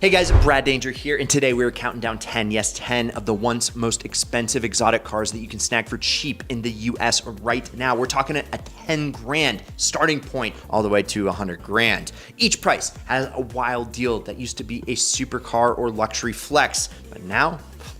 Hey guys, Brad Danger here, and today we're counting down 10, yes 10 of the once most expensive exotic cars that you can snag for cheap in the US right now. We're talking a 10 grand starting point all the way to 100 grand. Each price has a wild deal that used to be a supercar or luxury flex, but now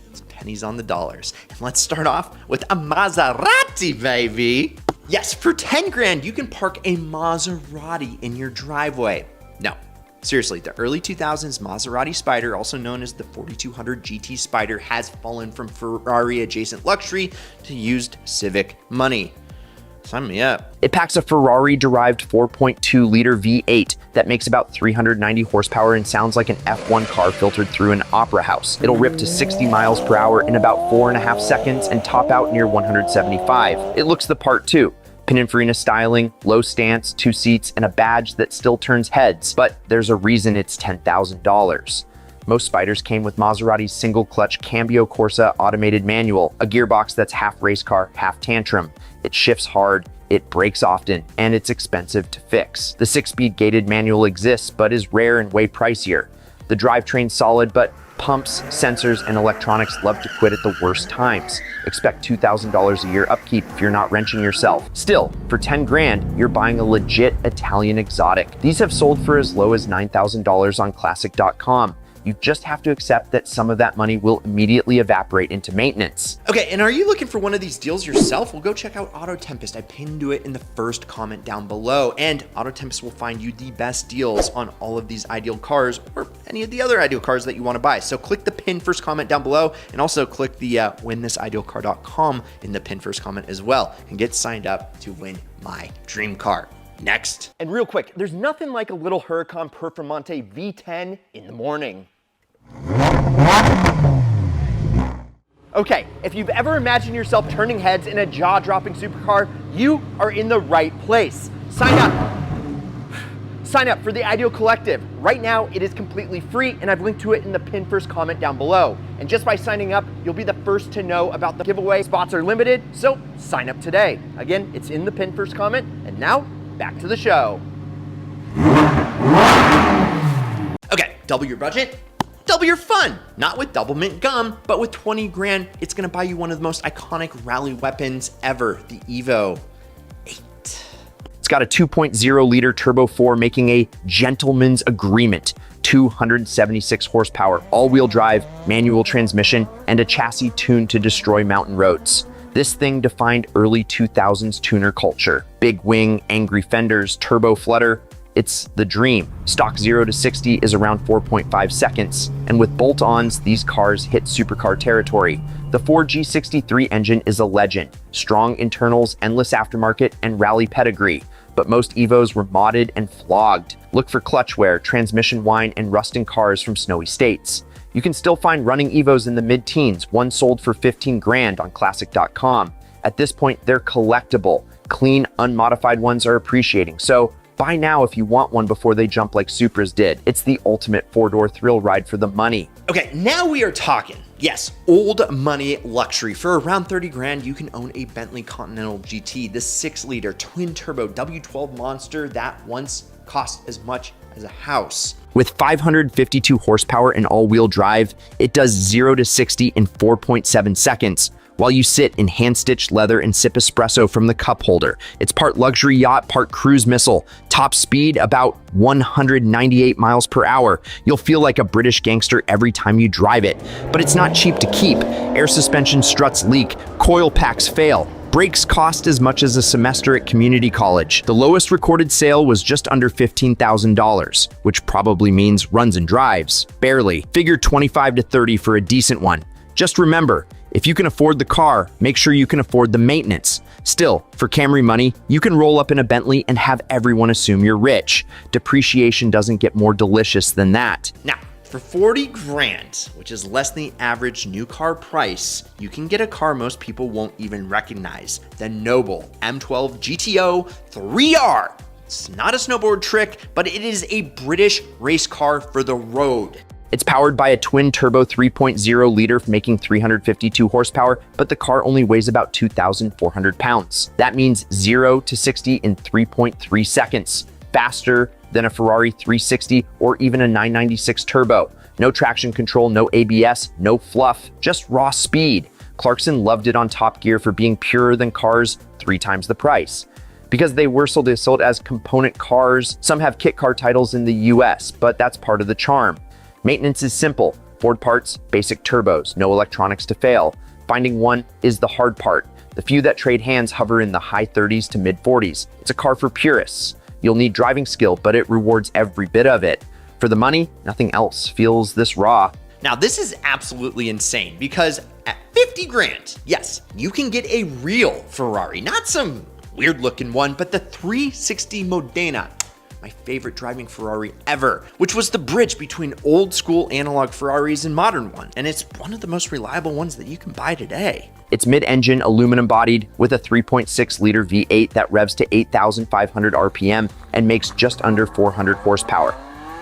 it's pennies on the dollars. And let's start off with a Maserati, baby. Yes, for 10 grand, you can park a Maserati in your driveway. No. Seriously, the early 2000s Maserati Spyder, also known as the 4200 GT Spyder, has fallen from Ferrari-adjacent luxury to used civic money. Sign me up. It packs a Ferrari-derived 4.2-liter V8 that makes about 390 horsepower and sounds like an F1 car filtered through an opera house. It'll rip to 60 miles per hour in about 4.5 seconds and top out near 175. It looks the part too. Pininfarina styling, low stance, 2 seats, and a badge that still turns heads, but there's a reason it's $10,000. Most Spyders came with Maserati's single-clutch Cambiocorsa automated manual, a gearbox that's half race car, half tantrum. It shifts hard, it brakes often, and it's expensive to fix. The 6-speed gated manual exists, but is rare and way pricier. The drivetrain's solid, but pumps, sensors, and electronics love to quit at the worst times. Expect $2,000 a year upkeep if you're not wrenching yourself. Still, for 10 grand, you're buying a legit Italian exotic. These have sold for as low as $9,000 on classic.com. You just have to accept that some of that money will immediately evaporate into maintenance. Okay, and are you looking for one of these deals yourself? Well, go check out Auto Tempest. I pinned to it in the first comment down below, and Auto Tempest will find you the best deals on all of these ideal cars or any of the other ideal cars that you want to buy. So click the pinned first comment down below, and also click the winthisIdealCar.com in the pinned first comment as well, and get signed up to win my dream car. Next. And real quick, there's nothing like a little Huracan Performante V10 in the morning. Okay, if you've ever imagined yourself turning heads in a jaw-dropping supercar, you are in the right place. Sign up. Sign up for the Ideal Collective. Right now, it is completely free, and I've linked to it in the pinned first comment down below. And just by signing up, you'll be the first to know about the giveaway. Spots are limited, so sign up today. Again, it's in the pinned first comment, and now, back to the show. Okay, double your budget, double your fun. Not with double mint gum, but with 20 grand, it's gonna buy you one of the most iconic rally weapons ever, the Evo 8. It's got a 2.0-liter Turbo 4 making a gentleman's agreement, 276 horsepower, all-wheel drive, manual transmission, and a chassis tuned to destroy mountain roads. This thing defined early 2000s tuner culture. Big wing, angry fenders, turbo flutter. It's the dream. Stock 0 to 60 is around 4.5 seconds. And with bolt-ons, these cars hit supercar territory. The Ford G63 engine is a legend. Strong internals, endless aftermarket, and rally pedigree. But most Evos were modded and flogged. Look for clutch wear, transmission whine, and rusting cars from snowy states. You can still find running Evos in the mid-teens, one sold for 15 grand on classic.com. At this point, they're collectible. Clean, unmodified ones are appreciating, so buy now if you want one before they jump like Supras did. It's the ultimate four-door thrill ride for the money. Okay, now we are talking. Yes, old money luxury. For around 30 grand, you can own a Bentley Continental GT, the 6-liter twin-turbo W12 monster that once cost as much as a house. With 552 horsepower and all-wheel drive, it does 0 to 60 in 4.7 seconds, while you sit in hand-stitched leather and sip espresso from the cup holder. It's part luxury yacht, part cruise missile. Top speed, about 198 miles per hour. You'll feel like a British gangster every time you drive it. But it's not cheap to keep. Air suspension struts leak, coil packs fail. Brakes cost as much as a semester at community college. The lowest recorded sale was just under $15,000, which probably means runs and drives. Barely. Figure 25 to 30 for a decent one. Just remember, if you can afford the car, make sure you can afford the maintenance. Still, for Camry money, you can roll up in a Bentley and have everyone assume you're rich. Depreciation doesn't get more delicious than that. Now, for 40 grand, which is less than the average new car price, you can get a car most people won't even recognize, the Noble M12 GTO 3R. It's not a snowboard trick, but it is a British race car for the road. It's powered by a twin-turbo 3.0-liter making 352 horsepower, but the car only weighs about 2,400 pounds. That means 0 to 60 in 3.3 seconds, faster than a Ferrari 360 or even a 996 turbo. No traction control, no ABS, no fluff, just raw speed. Clarkson loved it on Top Gear for being purer than cars 3 times the price. Because they were sold as component cars, some have kit car titles in the US, but that's part of the charm. Maintenance is simple. Ford parts, basic turbos, no electronics to fail. Finding one is the hard part. The few that trade hands hover in the high 30s to mid 40s. It's a car for purists. You'll need driving skill, but it rewards every bit of it. For the money, nothing else feels this raw. Now, this is absolutely insane because at 50 grand, yes, you can get a real Ferrari, not some weird looking one, but the 360 Modena, my favorite driving Ferrari ever, which was the bridge between old school analog Ferraris and modern one. And it's one of the most reliable ones that you can buy today. It's mid-engine, aluminum bodied with a 3.6 liter V8 that revs to 8,500 RPM and makes just under 400 horsepower.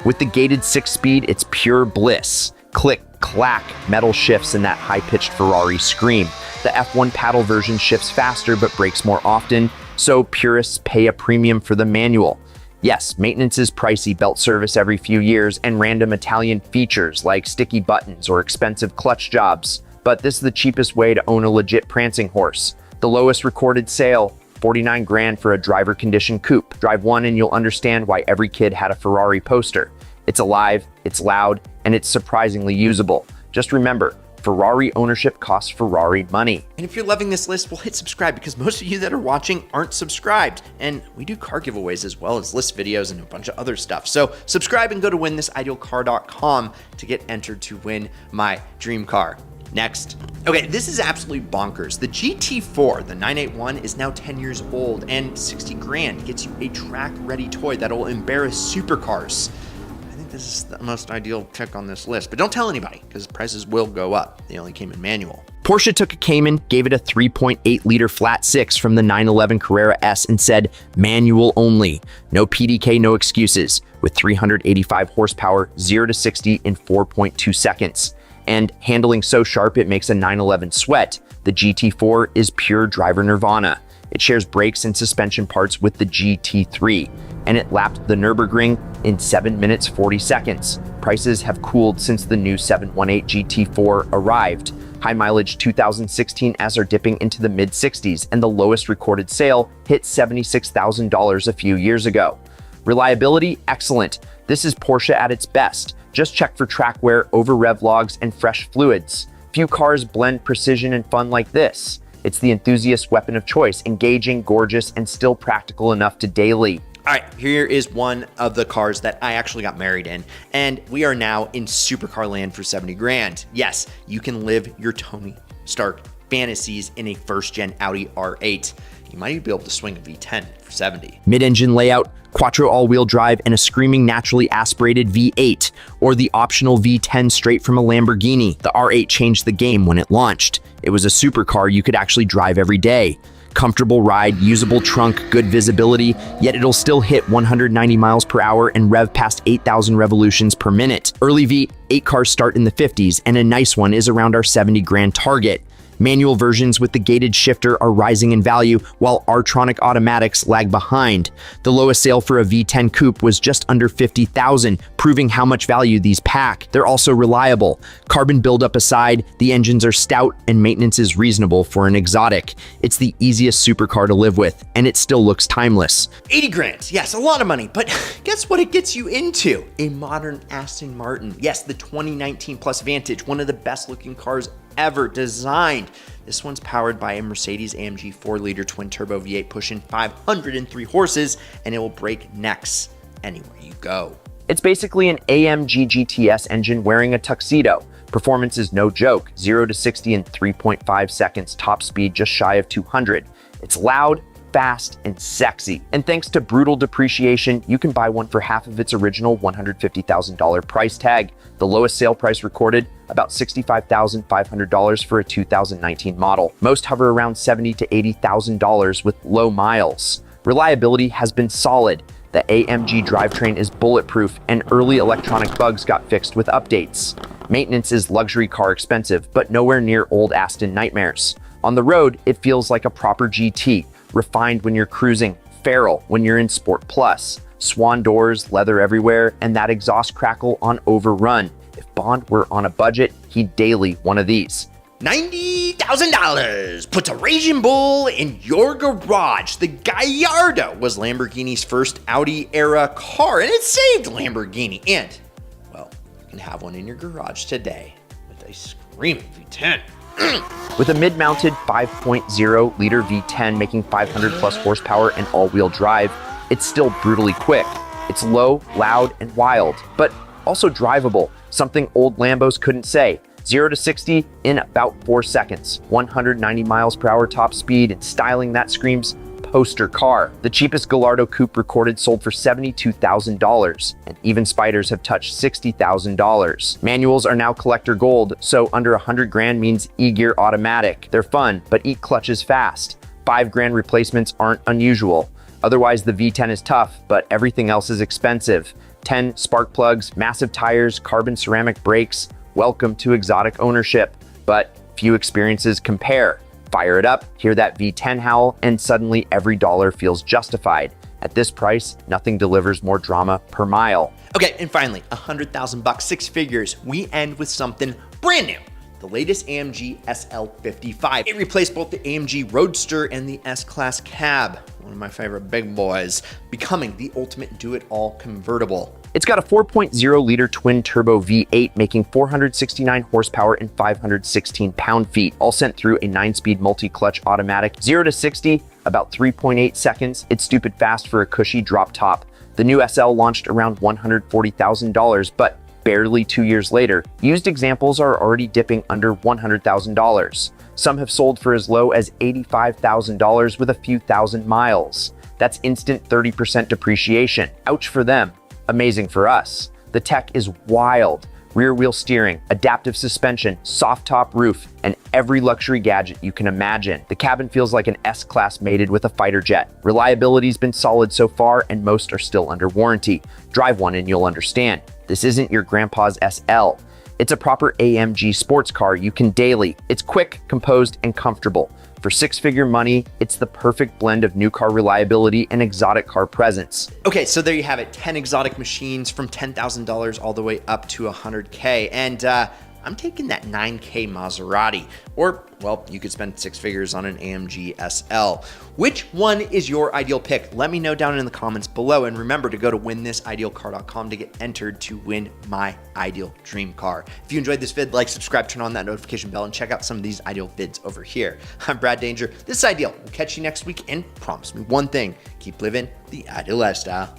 With the gated 6-speed, it's pure bliss. Click, clack, metal shifts in that high-pitched Ferrari scream. The F1 paddle version shifts faster but brakes more often, so purists pay a premium for the manual. Yes, maintenance is pricey, belt service every few years, and random Italian features like sticky buttons or expensive clutch jobs. But this is the cheapest way to own a legit prancing horse. The lowest recorded sale, 49 grand for a driver condition coupe. Drive one and you'll understand why every kid had a Ferrari poster. It's alive, it's loud, and it's surprisingly usable. Just remember, Ferrari ownership costs Ferrari money. And if you're loving this list, well, hit subscribe because most of you that are watching aren't subscribed. And we do car giveaways as well as list videos and a bunch of other stuff. So subscribe and go to winthisIdealcar.com to get entered to win my dream car. Next. Okay, this is absolutely bonkers. The GT4, the 981, is now 10 years old and 60 grand gets you a track-ready toy that'll embarrass supercars. This is the most ideal pick on this list, but don't tell anybody because prices will go up. They only came in manual. Porsche took a Cayman, gave it a 3.8 liter flat 6 from the 911 Carrera S and said manual only. No PDK, no excuses. With 385 horsepower, 0 to 60 in 4.2 seconds. And handling so sharp it makes a 911 sweat, the GT4 is pure driver nirvana. It shares brakes and suspension parts with the GT3, and it lapped the Nürburgring in 7 minutes 40 seconds. Prices have cooled since the new 718 GT4 arrived. High mileage 2016s are dipping into the mid-60s, and the lowest recorded sale hit $76,000 a few years ago. Reliability, excellent. This is Porsche at its best. Just check for track wear, over rev logs, and fresh fluids. Few cars blend precision and fun like this. It's the enthusiast weapon of choice, engaging, gorgeous, and still practical enough to daily. All right, here is one of the cars that I actually got married in, and we are now in supercar land for 70 grand. Yes, you can live your Tony Stark fantasies in a first-gen Audi R8. You might even be able to swing a V10 for 70. Mid-engine layout, quattro all-wheel drive, and a screaming naturally aspirated V8, or the optional V10 straight from a Lamborghini. The R8 changed the game when it launched. It was a supercar you could actually drive every day. Comfortable ride, usable trunk, good visibility, yet it'll still hit 190 miles per hour and rev past 8,000 revolutions per minute. Early V8 cars start in the 50s, and a nice one is around our 70 grand target. Manual versions with the gated shifter are rising in value, while R-tronic automatics lag behind. The lowest sale for a V10 coupe was just under $50,000, proving how much value these pack. They're also reliable. Carbon buildup aside, the engines are stout and maintenance is reasonable for an exotic. It's the easiest supercar to live with, and it still looks timeless. 80 grand, yes, a lot of money, but guess what it gets you into? A modern Aston Martin. Yes, the 2019 Plus Vantage, one of the best looking cars ever designed. This one's powered by a Mercedes-AMG 4-liter twin-turbo V8 pushing 503 horses, and it will break necks anywhere you go. It's basically an AMG GTS engine wearing a tuxedo. Performance is no joke, 0 to 60 in 3.5 seconds, top speed just shy of 200. It's loud, fast, and sexy. And thanks to brutal depreciation, you can buy one for half of its original $150,000 price tag. The lowest sale price recorded, about $65,500 for a 2019 model. Most hover around $70,000 to $80,000 with low miles. Reliability has been solid. The AMG drivetrain is bulletproof, and early electronic bugs got fixed with updates. Maintenance is luxury car expensive, but nowhere near old Aston nightmares. On the road, it feels like a proper GT, refined when you're cruising, feral when you're in Sport Plus. Swan doors, leather everywhere, and that exhaust crackle on overrun. If Bond were on a budget, he'd daily one of these. $90,000 puts a Raging Bull in your garage. The Gallardo was Lamborghini's first Audi-era car, and it saved Lamborghini. And, well, you can have one in your garage today with a screaming V10. With a mid-mounted 5.0-liter V10 making 500-plus horsepower and all-wheel drive, it's still brutally quick. It's low, loud, and wild, but also drivable, something old Lambos couldn't say. 0 to 60 in about 4 seconds, 190 miles per hour top speed, and styling that screams poster car. The cheapest Gallardo coupe recorded sold for $72,000, and even Spyders have touched $60,000. Manuals are now collector gold, so under 100 grand means E-gear automatic. They're fun, but eat clutches fast. 5 grand replacements aren't unusual. Otherwise, the V10 is tough, but everything else is expensive. 10 spark plugs, massive tires, carbon ceramic brakes. Welcome to exotic ownership, but few experiences compare. Fire it up, hear that V10 howl, and suddenly every dollar feels justified. At this price, nothing delivers more drama per mile. Okay, and finally, $100,000, 6 figures. We end with something brand new. The latest AMG SL55. It replaced both the AMG Roadster and the S-Class cab, one of my favorite big boys, becoming the ultimate do-it-all convertible. It's got a 4.0-liter twin-turbo V8 making 469 horsepower and 516 pound-feet, all sent through a 9-speed multi-clutch automatic. 0 to 60, about 3.8 seconds. It's stupid fast for a cushy drop top. The new SL launched around $140,000, but barely 2 years later, used examples are already dipping under $100,000. Some have sold for as low as $85,000 with a few thousand miles. That's instant 30% depreciation. Ouch for them. Amazing for us. The tech is wild. Rear wheel steering, adaptive suspension, soft top roof, and every luxury gadget you can imagine. The cabin feels like an S-Class mated with a fighter jet. Reliability's been solid so far, and most are still under warranty. Drive one and you'll understand. This isn't your grandpa's SL. It's a proper AMG sports car you can daily. It's quick, composed, and comfortable. For 6-figure money, it's the perfect blend of new car reliability and exotic car presence. Okay, so there you have it. 10 exotic machines from $10,000 all the way up to $100K. And I'm taking that $9K Maserati. Or, well, you could spend 6 figures on an AMG SL. Which one is your ideal pick? Let me know down in the comments below. And remember to go to winthisIdealcar.com to get entered to win my ideal dream car. If you enjoyed this vid, like, subscribe, turn on that notification bell, and check out some of these ideal vids over here. I'm Brad Danger. This is Ideal. We'll catch you next week, and promise me one thing: keep living the ideal lifestyle.